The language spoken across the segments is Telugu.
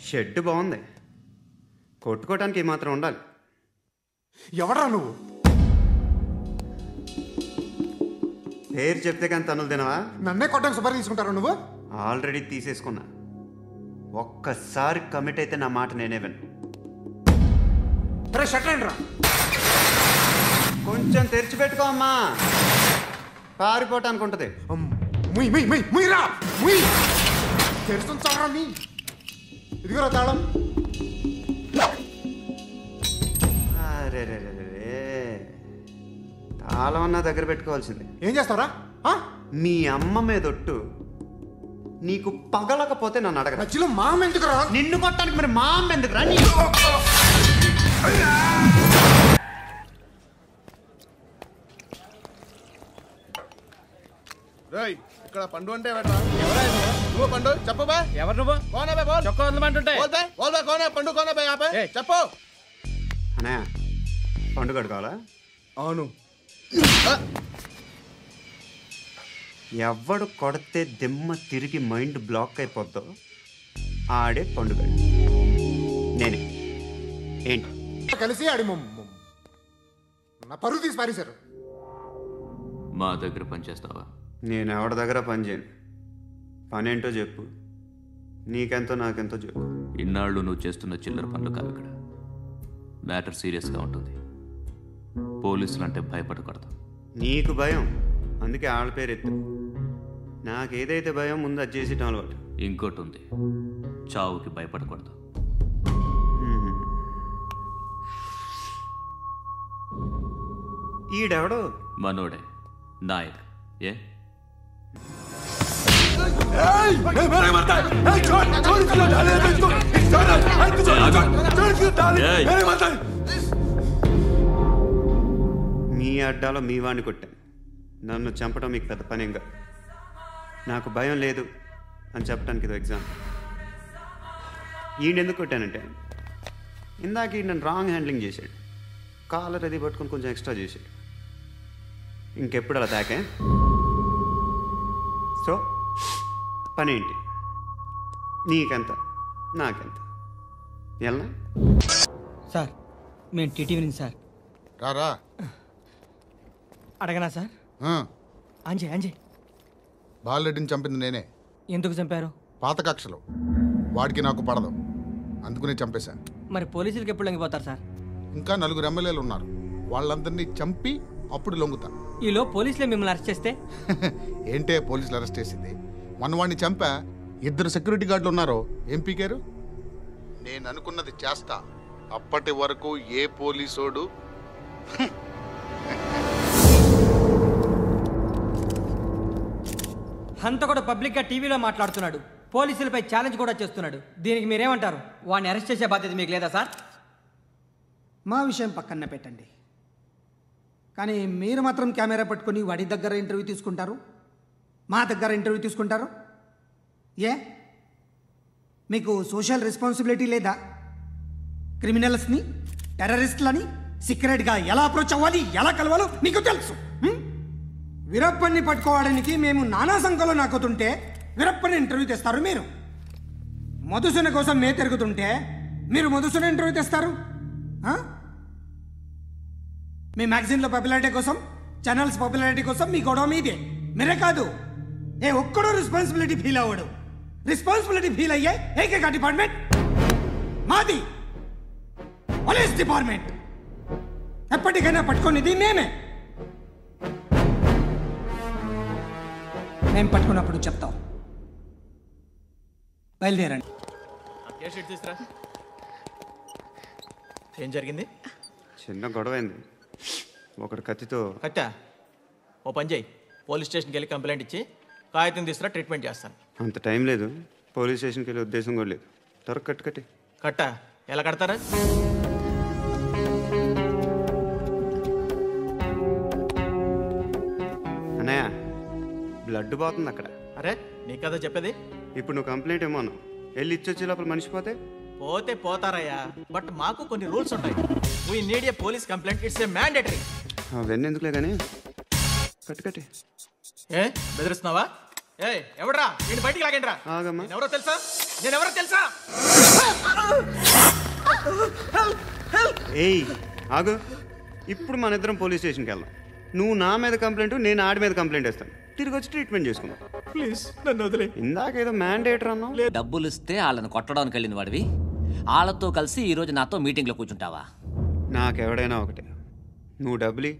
షెడ్ బాగుంది, కొట్టుకోవటానికి ఏమాత్రం ఉండాలి. ఎవరా నువ్వు? పేరు చెప్తే కానీ తనులు తినవా? నన్నే కొట్టడానికి సుపారీ తీసుకుంటారా నువ్వు? ఆల్రెడీ తీసేసుకున్నా. ఒక్కసారి కమిట్ అయితే నా మాట నేనే విను. షట్లేండి రా. కొంచెం తెరిచిపెట్టుకో అమ్మా, పారిపోవటానికి ఉంటుంది. తెరుస్తుంచారా నీ? ఇదిగోరా తాళం. అరే తాళం అన్నా దగ్గర పెట్టుకోవాల్సింది. ఏం చేస్తారా? మీ అమ్మ మీదొట్టు నీకు పగలకపోతే నన్ను అడగ. నచ్చిలో మా అమ్మ ఎందుకురా? నిన్ను కొట్టడానికి మరి మా అమ్మ ఎందుకురా? ఇక్కడ పండు అంటే నువ్వు పండు చెప్పు బా. ఎవరు నువ్వు? చొక్కా వదలమంటుంటే పండు కోనా చెప్పు. అన్నయ్య పండుగ కావాలా? అవును. ఎవడు కొడితే దిమ్మ తిరిగి మైండ్ బ్లాక్ అయిపోద్దో ఆడే పండుగ. నేనే. ఏంటి కలిసి ఆడి నా పరువు తీసి పారేశారు. మా దగ్గర పనిచేస్తావా? నేను ఎవరి దగ్గర పని చేయను. పని ఏంటో చెప్పు, నీకెంతో నాకెంతో చెప్పు. ఇన్నాళ్ళు నువ్వు చేస్తున్న చిల్లర పనులు కావు ఇక్కడ. మ్యాటర్ సీరియస్గా ఉంటుంది. పోలీసులు అంటే భయపడకూడదు. నీకు భయం, అందుకే ఆళ్ళ పేరు ఎత్తు. నాకేదైతే భయం ముందు అది చేసేటం అలవాటు. ఇంకోటి ఉంది, చావుకి భయపడకూడదు. ఈడెవడో మనోడే నాయక్. ఏ మీ అడ్డాలో మీ వాడిని కొట్టాను. నన్ను చంపడం మీకు పెద్ద పనేంగా. నాకు భయం లేదు అని చెప్పడానికి ఇది ఎగ్జామ్. ఈయనెందుకు కొట్టానంటే ఇందాక ఈ నన్ను రాంగ్ హ్యాండ్లింగ్ చేశాడు. కాలర్ అది పట్టుకొని కొంచెం ఎక్స్ట్రా చేశాడు. ఇంకెప్పుడు అలా తాకే. సో పని ఏంటి? నీకెంత నాకెంత? ఎలా సార్? మేము టీటీవీ నుంచి సార్. రారా అడగనా సార్? అంజయ్ బాలరెడ్డిని చంపింది నేనే. ఎందుకు చంపారు? పాత కక్షలు, వాడికి నాకు పడదు, అందుకునే చంపేశాను. మరి పోలీసులకి ఎప్పుడు లొంగిపోతారు సార్? ఇంకా 4 ఎమ్మెల్యేలు ఉన్నారు, వాళ్ళందరినీ చంపి అప్పుడు లొంగుతా. ఈలో పోలీసులే మిమ్మల్ని అరెస్ట్ చేస్తే? ఏంటే పోలీసులు అరెస్ట్ చేసింది? వాడిని చంపా. 2 సెక్యూరిటీ గార్డులు ఉన్నారు, ఏం పీకారు? నేను అనుకున్నది చేస్తా. అప్పటి వరకు ఏ పోలీసోడు అంత కూడా పబ్లిక్గా టీవీలో మాట్లాడుతున్నాడు, పోలీసులపై ఛాలెంజ్ కూడా చేస్తున్నాడు. దీనికి మీరేమంటారు? వాడిని అరెస్ట్ చేసే బాధ్యత మీకు లేదా సార్? మా విషయం పక్కన పెట్టండి, కానీ మీరు మాత్రం కెమెరా పట్టుకొని వాడి దగ్గర ఇంటర్వ్యూ తీసుకుంటారు, మా దగ్గర ఇంటర్వ్యూ తీసుకుంటారు. ఏ మీకు సోషల్ రెస్పాన్సిబిలిటీ లేదా? క్రిమినల్స్ని, టెర్రరిస్టులని సీక్రెట్గా ఎలా అప్రోచ్ అవ్వాలి, ఎలా కలవాలో మీకు తెలుసు. వీరప్పని పట్టుకోవడానికి మేము నానా సంఖ్యలో నాకుతుంటే వీరప్పని ఇంటర్వ్యూ తెస్తారు మీరు. మధుసూన కోసం మే తిరుగుతుంటే మీరు మధుసూన ఇంటర్వ్యూ తెస్తారు. మీ మ్యాగజైన్లో పాపులారిటీ కోసం, ఛానల్స్ పాపులారిటీ కోసం మీ గొడవ మీదే. మీరే కాదు, ఏ ఒక్కడో రెస్పాన్సిబిలిటీ ఫీల్ అవ్వడు. రెస్పాన్సిబిలిటీ ఫీల్ అయ్యే ఏకైక డిపార్ట్మెంట్ మాది, పోలీస్ డిపార్ట్మెంట్. ఎప్పటికైనా పట్టుకునేది మేమే. మేము పట్టుకున్నప్పుడు చెప్తాం. బయలుదేరండి. ఏం జరిగింది? చిన్న గొడవ అయింది. ఒకటి కత్తితో. కట్టా? ఓ పని చేయి, పోలీస్ స్టేషన్కి వెళ్ళి కంప్లైంట్ ఇచ్చి కాగితం తీసుకురా, ట్రీట్మెంట్ చేస్తాను. అంత టైం లేదు, పోలీస్ స్టేషన్కి వెళ్ళే ఉద్దేశం కూడా లేదు. త్వరగా కట్టి. కట్టా? ఎలా కడతారా? అన్నయ్య బ్లడ్ పోతుంది అక్కడ. అరే నీ కదా చెప్పేది. ఇప్పుడు నువ్వు కంప్లైంట్ ఏమో అన్నావు, వెళ్ళి ఇచ్చొచ్చే లోపల మనిషి పోతే పోతారయ్యా, బట్ మాకు కొన్ని రూల్స్ ఉంటాయి. We need a police complaint, it's a mandatory. అవన్నీ ఎందుకులే కానీ కట్టి. ఏ బెదిరిస్తున్నావా? ఏ ఎవడ్రా? నేను బయటికి లాగండి రా. ఆగమ్మా. ఎవరో తెలుసా? నేను ఎవరో తెలుసా? ఏయ్ ఆగు, ఇప్పుడు మన ఇద్దరం పోలీస్ స్టేషన్కి వెళ్దాం. నువ్వు నా మీద కంప్లైంట్, నేను ఆడి మీద కంప్లైంట్ వేస్తాను. తిరిగి వచ్చి ట్రీట్మెంట్ చేసుకుందాం. ప్లీజ్ నన్ను వదిలే. ఇందాక ఏదో మ్యాండేటర్ అన్నావు. డబ్బులు ఇస్తే వాళ్ళని కొట్టడానికి వెళ్ళిన వాడివి, వాళ్ళతో కలిసి ఈరోజు నాతో మీటింగ్లో కూర్చుంటావా? నాకెవడైనా ఒకటే, నువ్వు డబ్బులి,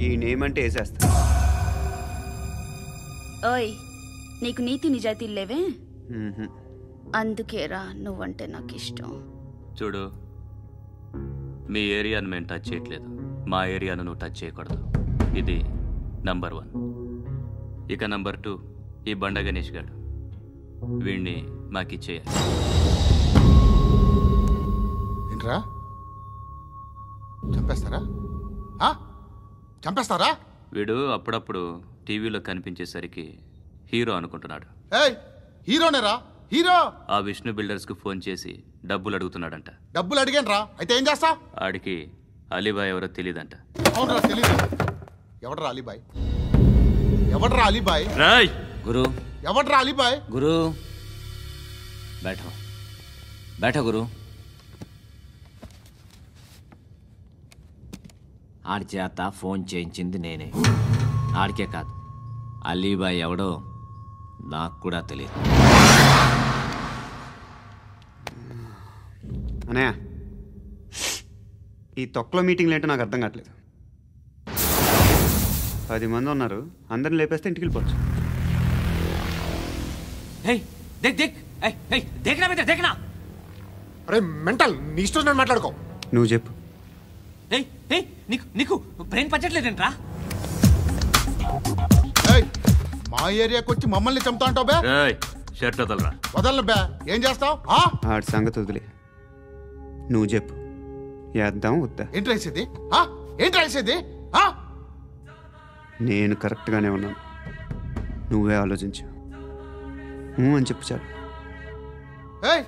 ఈ నేమ్ అంటే వేసేస్తా. ఓయ్, నీకు నీతి నిజాయితీలు లేవే, అందుకేరా నువ్వంటే నాకు ఇష్టం. చూడు, మీ ఏరియాను మేము టచ్ చేయట్లేదు, మా ఏరియాను నువ్వు టచ్ చేయకూడదు. ఇది నంబర్ 1. ఇక నంబర్ 2, ఈ బండ గణేష్ గారు, వీడిని మాకిచ్చేయాలి. ఏంట్రా, చంపేస్తారా? చంపేస్తారా? వీడు అప్పుడప్పుడు టీవీలో కనిపించేసరికి హీరో అనుకుంటున్నాడు. ఏయ్, హీరోనేరా, హీరో. ఆ విష్ణు బిల్డర్స్కు ఫోన్ చేసి డబ్బులు అడుగుతున్నాడంట. డబ్బులు అడిగాను రా, అయితే ఏం చేస్తా? ఆడికి అలీబాయ్ ఎవరో తెలియదంట. అవునరా, తెలీదు. ఎవడరా అలీబాయ్? ఎవడరా అలీబాయ్? రాయ్ గురు, ఎవడరా అలీబాయ్? గురు బైఠో, బైఠో గురు. ఆడి చేత ఫోన్ చేయించింది నేనే. ఆడికే కాదు, అలీబాయ్ ఎవడో నాకు కూడా తెలియదు. అనయ్య, ఈ తొక్కలో మీటింగ్లు ఏంటో నాకు అర్థం కావట్లేదు. 10 మంది ఉన్నారు, అందరిని లేపేస్తే ఇంటికి వెళ్ళిపోవచ్చు. అరే మెంటల్, నీ ఇష్టం నేను మాట్లాడుకో. నువ్వు చెప్పు. నీకు బ్రెయిన్ పచ్చట్లేదంట్రా? ఏయ్, మా ఏరియాకి వచ్చి మమ్మల్ని చంపుతా అంటావు బే? రాయ్ షర్ట్ వదలరా. వదలను బే. ఏం చేస్తావు? ఆడి సంగతి వదిలే, నువ్వు చెప్పు. వేద్దాం వద్దా? ఏంటి రాసేది? ఏంటి రాసేది? నేను కరెక్ట్గానే ఉన్నాను, నువ్వే ఆలోచించు. అని చెప్పు చాలు. ఏయ్,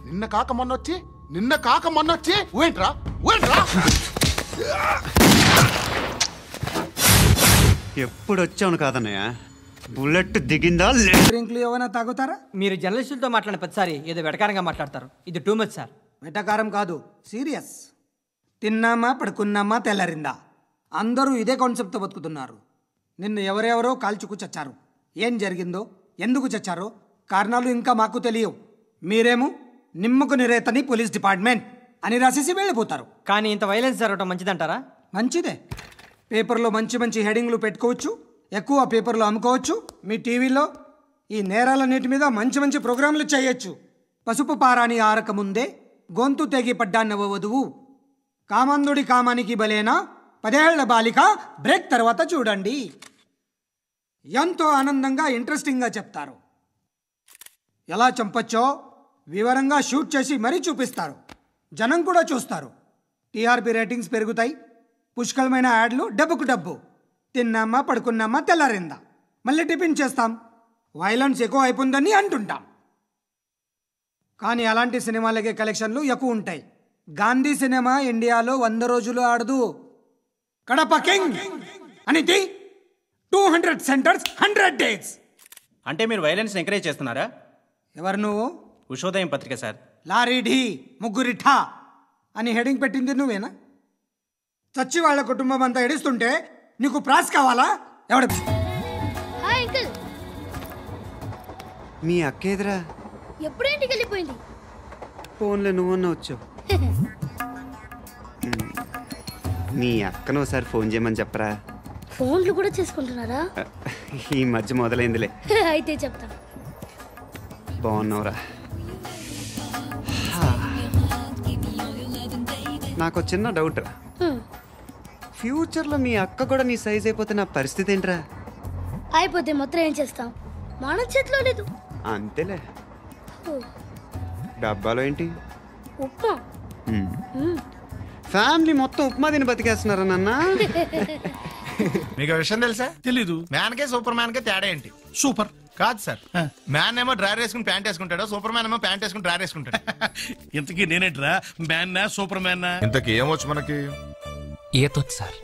నిన్న కాక మొన్నొచ్చి ఊయంట్రా. ఎప్పుడు వచ్చావును కాదన్నయ్య, బుల్లెట్ దిగిందా? డ్రింక్లు ఏమైనా తాగుతారా? మీరు జర్నలిస్టులతో మాట్లాడిన ప్రతిసారి ఏదో వెటకారంగా మాట్లాడతారు. ఇది టూ మచ్ సార్. వెటకారం కాదు, సీరియస్. తిన్నామా, పడుకున్నామా, తెల్లరిందా, అందరూ ఇదే కాన్సెప్ట్తో బతుకుతున్నారు. నిన్ను ఎవరెవరో కాల్చుకు చచ్చారు. ఏం జరిగిందో, ఎందుకు చచ్చారో కారణాలు ఇంకా మాకు తెలియవు. మీరేమో నిమ్మకు నిరేతని పోలీస్ డిపార్ట్మెంట్ అని రాసేసి వెళ్ళిపోతారు. కానీ ఇంత వైలెన్స్ జరగడం మంచిదంటారా? మంచిదే. పేపర్లో మంచి మంచి హెడింగ్లు పెట్టుకోవచ్చు, ఎక్కువ పేపర్లు అమ్ముకోవచ్చు. మీ టీవీలో ఈ నేరాలన్నిటి మీద మంచి మంచి ప్రోగ్రాంలు చేయొచ్చు. పసుపు పారాని ఆరకముందే గొంతు తెగి పడ్డాన్నవ వధువు, కామందుడి కామానికి బలేనా, 10 ఏళ్ల బాలిక, బ్రేక్ తర్వాత చూడండి. ఎంతో ఆనందంగా ఇంట్రెస్టింగ్గా చెప్తారు. ఎలా చంపచ్చో వివరంగా షూట్ చేసి మరీ చూపిస్తారు. జనం కూడా చూస్తారు. టీఆర్పీ రేటింగ్స్ పెరుగుతాయి. పుష్కలమైన యాడ్లు, డబ్బుకు డబ్బు. తిన్నామా, పడుకున్నామా, తెల్లారిందా, మళ్ళీ టిఫిన్ చేస్తాం. వైలెన్స్ ఎక్కువ అయిపోయిందని అంటుంటాం. కానీ అలాంటి సినిమాలకే కలెక్షన్లు ఎక్కువ ఉంటాయి. గాంధీ సినిమా ఇండియాలో 100 రోజులు ఆడదు. కడప కింగ్ అనేది 200 సెంటర్స్ 100 డేస్. అంటే మీరు వైలెన్స్ ఎంకరేజ్ చేస్తున్నారా? ఎవరు నువ్వు? ఉషోదయం పత్రిక సార్. లారీ ఢీ ముగ్గురిఠా అని హెడింగ్ పెట్టింది నువ్వేనా? చచ్చి వాళ్ళ కుటుంబం అంతా ఎడుస్తుంటే నీకు ప్రాస్ కావాలా? ఎవడ హాయ్ అంకుల్. మీ అక్క ఎదురా? ఎప్పుడు ఇంటికి వెళ్ళిపోయింది? ఫోన్లో నువ్వన్నా వచ్చావు. మీ అక్కను ఒకసారి ఫోన్ చేయమని చెప్పరా. ఫోన్లు కూడా చేసుకుంటున్నారా? ఈ మధ్య మొదలైందిలే. అయితే చెప్తా. బాగున్నావురా? నాకు చిన్న డౌట్ రా. ఫ్యూచర్లో మీ అక్క కూడా నీ సైజ్ అయిపోతే నా పరిస్థితి ఏంట్రా? అయిపోతే మొత్తం ఏం చేస్తాం? మన చేతిలో లేదు. అంతేలే. డబ్బాలో ఏంటి? ఉప్మా. ఫ్యామిలీ మొత్తం ఉప్మా తిని బతికేస్తున్నారా నాన్న? మీకు విషయం తెలుసా? తెలీదు. మ్యాన్ కే సూపర్ మ్యాన్ కే తేడా ఏంటి? సూపర్ కాదు సార్. మ్యాన్ ఏమో డ్రైవర్ వేసుకుని ప్యాంట్ వేసుకుంటాడు, సూపర్ మ్యాన్ ఏమో ప్యాంట్ వేసుకుని డ్రైవర్ వేసుకుంటాడు. ఇంతకీ నేనేట్రా, మ్యాన్ నా సూపర్ మ్యాన్ నా? ఇంతకీ ఏమొచ్చు మనకి? ఈతొచ్చు సార్.